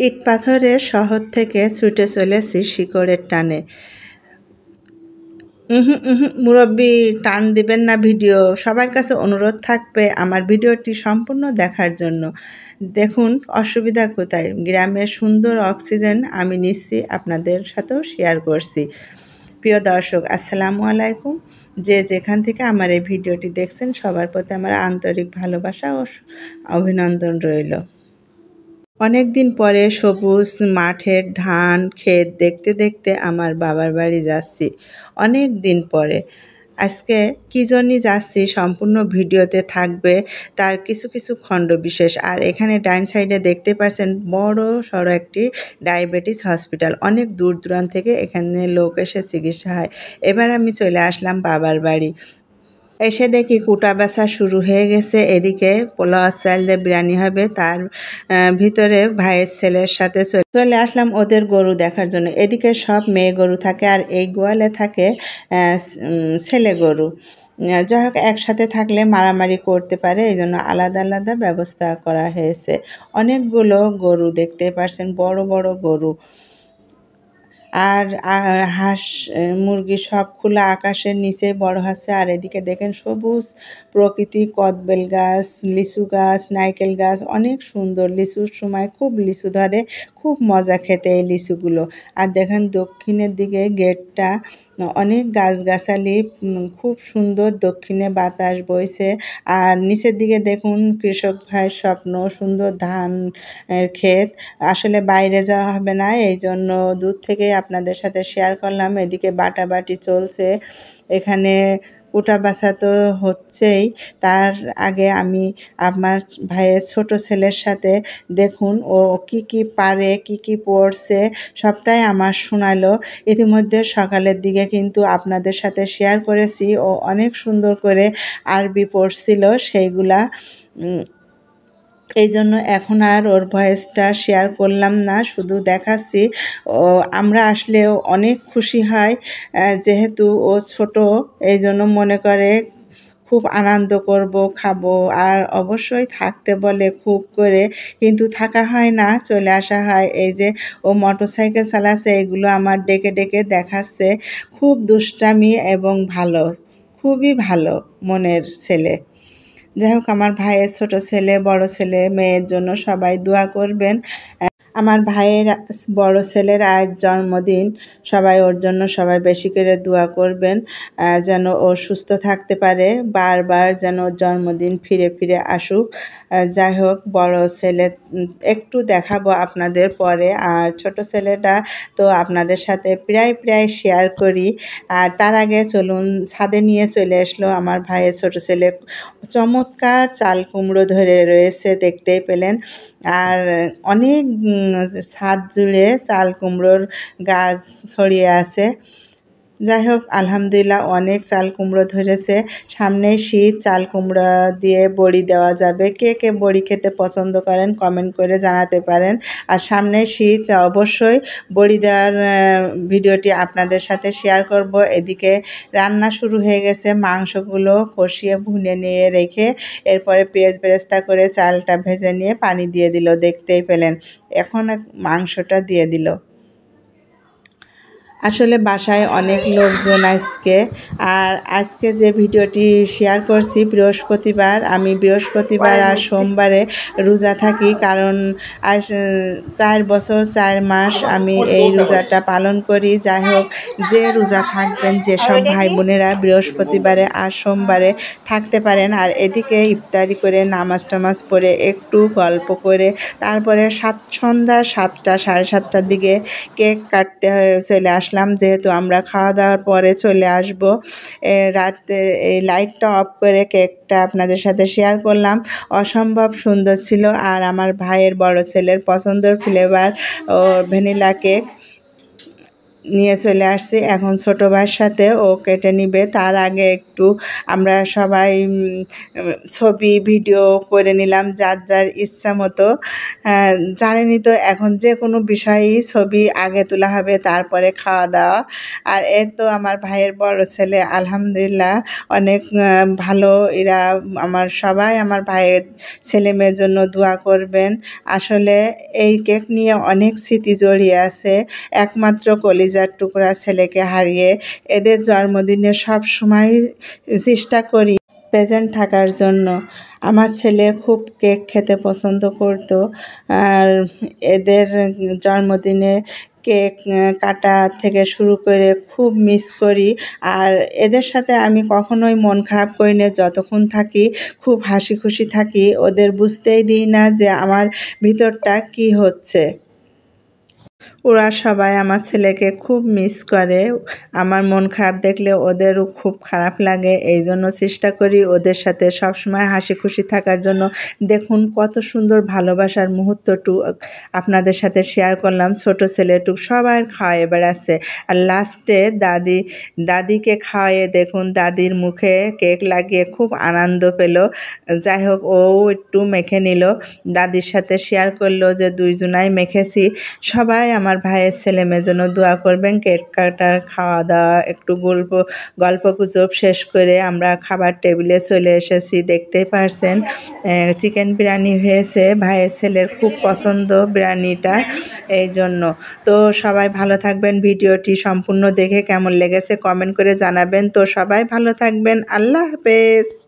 ইট পাথরের শহর থেকে ছুটে চলেছি শিকড়ের টানে। মুরব্বি টান দিবেন না ভিডিও। সবার কাছে অনুরোধ থাকবে আমার ভিডিওটি সম্পূর্ণ দেখার জন্য। দেখুন অসুবিধা কোথায়, গ্রামের সুন্দর অক্সিজেন আমি নিচ্ছি, আপনাদের সাথেও শেয়ার করছি। প্রিয় দর্শক, আসসালামু আলাইকুম। যে যেখান থেকে আমার এই ভিডিওটি দেখছেন সবার প্রতি আমার আন্তরিক ভালোবাসা ও অভিনন্দন রইল। অনেক দিন পরে সবুজ মাঠের ধান ক্ষেত দেখতে দেখতে আমার বাবার বাড়ি যাচ্ছি। অনেক দিন পরে আজকে কী জন্যই যাচ্ছি সম্পূর্ণ ভিডিওতে থাকবে তার কিছু কিছু খণ্ড বিশেষ। আর এখানে ডাইন সাইডে দেখতে পাচ্ছেন বড় সড়ো একটি ডায়াবেটিস হসপিটাল। অনেক দূর দূরান্ত থেকে এখানে লোক এসে চিকিৎসা হয়। এবার আমি চলে আসলাম বাবার বাড়ি। এসে দেখি কুটা বেচা শুরু হয়ে গেছে। এদিকে পোলাও চাল দিয়ে বিরিয়ানি হবে, তার ভিতরে ভাইয়ের ছেলের সাথে চলে আসলাম ওদের গরু দেখার জন্য। এদিকে সব মেয়ে গরু থাকে আর এই গোয়ালে থাকে ছেলে গরু। যাই হোক, একসাথে থাকলে মারামারি করতে পারে, এই জন্য আলাদা আলাদা ব্যবস্থা করা হয়েছে। অনেকগুলো গরু দেখতে পাচ্ছেন, বড় বড় গরু। আর হাঁস মুরগি সব খোলা আকাশের নিচে বড় হচ্ছে। আর এদিকে দেখেন সবুজ প্রকৃতি, কদবেল গাছ, লিচু গাছ, নারকেল গাছ, অনেক সুন্দর। লিচুর সময় খুব লিচু ধরে, খুব মজা খেতে এই লিচুগুলো। আর দেখেন দক্ষিণের দিকে গেটটা, অনেক গাছগাছালি, খুব সুন্দর দক্ষিণে বাতাস বইছে। আর নিচের দিকে দেখুন কৃষক ভাইয়ের স্বপ্ন, সুন্দর ধান ক্ষেত। আসলে বাইরে যাওয়া হবে না, এই জন্য দূর থেকেই আপনাদের সাথে শেয়ার করলাম। এদিকে বাটাবাটি চলছে, এখানে কুটা বাছা তো হচ্ছেই। তার আগে আমি আমার ভাইয়ের ছোট ছেলের সাথে দেখুন ও কি কি পারে, কি কি পড়ছে সবটাই আমার শোনালো। ইতিমধ্যে সকালের দিকে কিন্তু আপনাদের সাথে শেয়ার করেছি, ও অনেক সুন্দর করে আরবি পড়ছিল সেইগুলা। এই জন্য এখন আর ওর ভয়েসটা শেয়ার করলাম না, শুধু দেখাচ্ছি। ও আমরা আসলেও অনেক খুশি হয়, যেহেতু ও ছোট, এই জন্য মনে করে খুব আনন্দ করব, খাবো, আর অবশ্যই থাকতে বলে খুব করে, কিন্তু থাকা হয় না, চলে আসা হয়। এই যে ও মোটরসাইকেল চালাচ্ছে, এগুলো আমার ডেকে ডেকে দেখাচ্ছে। খুব দুষ্টামি এবং ভালো, খুবই ভালো মনের ছেলে। যাই হোক, আমার ভাইয়ের ছোট ছেলে, বড় ছেলে, মেয়ের জন্য সবাই দোয়া করবেন। আমার ভাইয়ের বড় ছেলের আজ জন্মদিন, সবাই ওর জন্য সবাই বেশি করে দোয়া করবেন, যেন ও সুস্থ থাকতে পারে, বারবার যেন ওর জন্মদিন ফিরে ফিরে আসুক। যাই হোক, বড় ছেলে একটু দেখাবো আপনাদের পরে, আর ছোট ছেলেটা তো আপনাদের সাথে প্রায় প্রায় শেয়ার করি। আর তার আগে চলুন, ছাদে নিয়ে চলে আসলো আমার ভাইয়ের ছোট ছেলে। চমৎকার চাল কুমড়ো ধরে রয়েছে, দেখতেই পেলেন। আর অনেক ছাদ জুড়ে চাল কুমড়োর গাছ ছড়িয়ে আছে। যাই হোক, আলহামদুলিল্লাহ অনেক চাল কুমড়ো ধরেছে। সামনেই শীত, চাল কুমড়া দিয়ে বড়ি দেওয়া যাবে। কে কে বড়ি খেতে পছন্দ করেন কমেন্ট করে জানাতে পারেন। আর সামনেই শীত, অবশ্যই বড়ি দেওয়ার ভিডিওটি আপনাদের সাথে শেয়ার করব। এদিকে রান্না শুরু হয়ে গেছে, মাংসগুলো কষিয়ে ভুনে নিয়ে রেখে এরপরে পেঁয়াজ বেরেস্তা করে চালটা ভেজে নিয়ে পানি দিয়ে দিল, দেখতেই পেলেন। এখন মাংসটা দিয়ে দিল। আসলে বাসায় অনেক লোকজন আজকে। আর আজকে যে ভিডিওটি শেয়ার করছি বৃহস্পতিবার, আমি বৃহস্পতিবার আর সোমবারে রোজা থাকি, কারণ আজ 4 বছর 4 মাস আমি এই রোজাটা পালন করি। যাই হোক, যে রোজা থাকবেন, যেসব ভাই বোনেরা বৃহস্পতিবারে আর সোমবারে থাকতে পারেন, আর এদিকে ইফতারি করে নামাজ টামাজ পড়ে একটু গল্প করে তারপরে সন্ধ্যা 7টা 7:30টার দিকে কেক কাটতে চলে আসলাম, যেহেতু আমরা খাওয়া দাওয়ার পরে চলে আসব। রাতে এই লাইটটা অফ করে কেকটা আপনাদের সাথে শেয়ার করলাম। অসম্ভব সুন্দর ছিল। আর আমার ভাইয়ের বড় ছেলের পছন্দের ফ্লেভার ও ভ্যানিলা কেক। নিয়ে চলে আসছি। এখন ছোট ভাইয়ের সাথে ও কেটে নিবে, তার আগে একটু আমরা সবাই ছবি ভিডিও করে নিলাম যার যার ইচ্ছা মতো। জানেনই তো এখন যে কোনো বিষয়েই ছবি আগে তোলা হবে, তারপরে খাওয়া দাওয়া। আর এ তো আমার ভাইয়ের বড় ছেলে, আলহামদুলিল্লাহ অনেক ভালো এরা। আমার সবাই আমার ভাইয়ের ছেলে মেয়ের জন্য দোয়া করবেন। আসলে এই কেক নিয়ে অনেক স্মৃতি জড়িয়ে আছে। একমাত্র কলিজার টুকরা ছেলেকে হারিয়ে এদের জন্মদিনে সব সময় চেষ্টা করি প্রেজেন্ট থাকার জন্য। আমার ছেলে খুব কেক খেতে পছন্দ করত, আর এদের জন্মদিনে কেক কাটা থেকে শুরু করে খুব মিস করি। আর এদের সাথে আমি কখনোই মন খারাপ করি না, যতক্ষণ থাকি খুব হাসি খুশি থাকি। ওদের বুঝতেই দিই না যে আমার ভিতরটা কি হচ্ছে। ওরা সবাই আমার ছেলেকে খুব মিস করে। আমার মন খারাপ দেখলে ওদেরও খুব খারাপ লাগে, এই জন্য চেষ্টা করি ওদের সাথে সবসময় হাসি খুশি থাকার জন্য। দেখুন কত সুন্দর ভালোবাসার মুহূর্তটুকু আপনাদের সাথে শেয়ার করলাম। ছোট ছেলেটুক সবাই খাওয়াই বেড়াচ্ছে, আর লাস্টে দাদিকে খাওয়াইয়ে দেখুন দাদির মুখে কেক লাগিয়ে খুব আনন্দ পেল। যাই হোক, ও একটু মেখে নিল, দাদির সাথে শেয়ার করলো যে দুইজনাই মেখেছি। সবাই আমার ভাইয়ের ছেলে মেয়ের জন্য দোয়া করবেন। কেক কাটার খাওয়া দাওয়া একটু গল্পগুজব শেষ করে আমরা খাবার টেবিলে চলে এসেছি। দেখতেই পারছেন চিকেন বিরিয়ানি হয়েছে, ভাইয়ের ছেলের খুব পছন্দ বিরিয়ানিটা, এই জন্য। তো সবাই ভালো থাকবেন, ভিডিওটি সম্পূর্ণ দেখে কেমন লেগেছে কমেন্ট করে জানাবেন। তো সবাই ভালো থাকবেন, আল্লাহ হাফেজ।